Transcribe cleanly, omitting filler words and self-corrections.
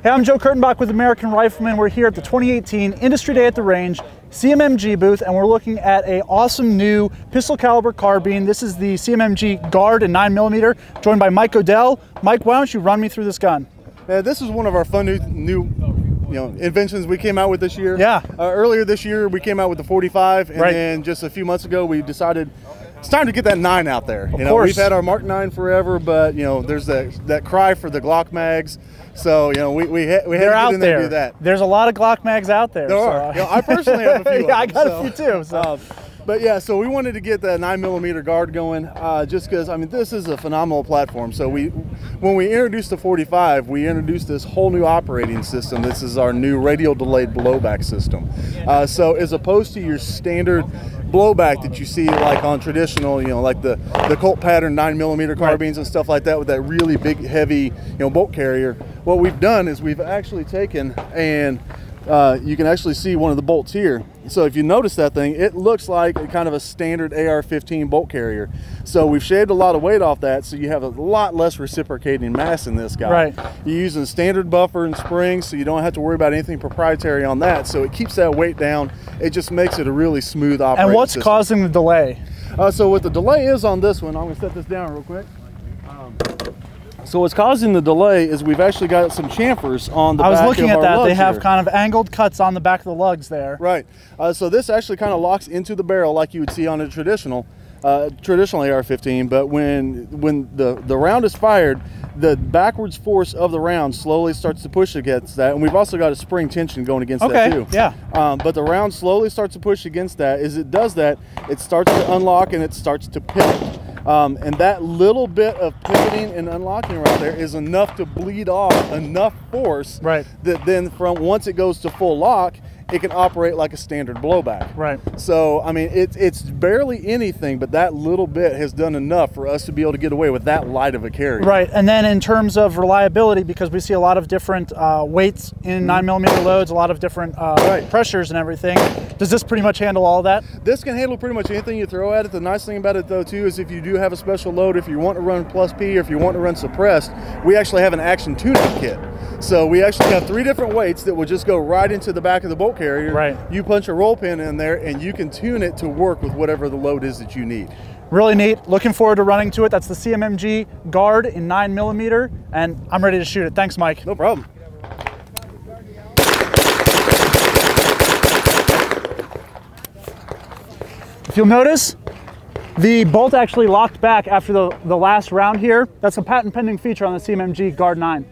Hey, I'm Joe Kurtenbach with American Rifleman. We're here at the 2018 Industry Day at the Range CMMG booth, and we're looking at an awesome new pistol caliber carbine. This is the CMMG Guard in 9mm, joined by Mike Odell. Mike, why don't you run me through this gun? This is one of our fun new inventions we came out with this year. Yeah. Earlier this year, we came out with the 45, and right. then just a few months ago, we decided it's time to get that 9 out there. Of course. We've had our Mark 9 forever, but there's that cry for the Glock mags. So we had to get in there and do that. There's a lot of Glock mags out there. There are. I personally have a few. Yeah, I got a few too. So. But yeah, so we wanted to get the 9mm Guard going, just because this is a phenomenal platform. So when we introduced the 45, we introduced this whole new operating system. This is our new radial delayed blowback system. So as opposed to your standard blowback that you see like on traditional, like the Colt pattern 9mm carbines and stuff like that with that really big, heavy, bolt carrier. What we've done is we've actually taken and you can actually see one of the bolts here. So if you notice that thing, it looks like kind of a standard AR-15 bolt carrier. So we've shaved a lot of weight off that, so you have a lot less reciprocating mass in this guy. Right. You're using standard buffer and springs, so you don't have to worry about anything proprietary on that. So it keeps that weight down. It just makes it a really smooth operating And what's system. causing the delay? So what the delay is on this one, I'm going to set this down real quick. So what's causing the delay is we've actually got some chamfers on the back of our lugs. I was looking at that. They have here. kind of angled cuts on the back of the lugs there. Right. So this actually kind of locks into the barrel like you would see on a traditional AR-15. But when the round is fired, the backwards force of the round slowly starts to push against that. And we've also got a spring tension going against that too. Yeah. But the round slowly starts to push against that. As it does that, it starts to unlock and it starts to pivot. And that little bit of pivoting and unlocking right there is enough to bleed off enough force that then once it goes to full lock, it can operate like a standard blowback. Right. So, it's barely anything, but that little bit has done enough for us to be able to get away with that light of a carry. Right, and then in terms of reliability, because we see a lot of different weights in 9mm loads, a lot of different pressures and everything, does this pretty much handle all that? This can handle pretty much anything you throw at it. The nice thing about it though too is if you do have a special load, if you want to run plus P or if you want to run suppressed, we actually have an action tuning kit. So we actually have 3 different weights that will just go right into the back of the bolt carrier. Right. You punch a roll pin in there and you can tune it to work with whatever the load is that you need. Really neat. Looking forward to running to it. That's the CMMG Guard in 9mm, and I'm ready to shoot it. Thanks, Mike. No problem. If you'll notice, the bolt actually locked back after the last round here. That's a patent pending feature on the CMMG Guard 9.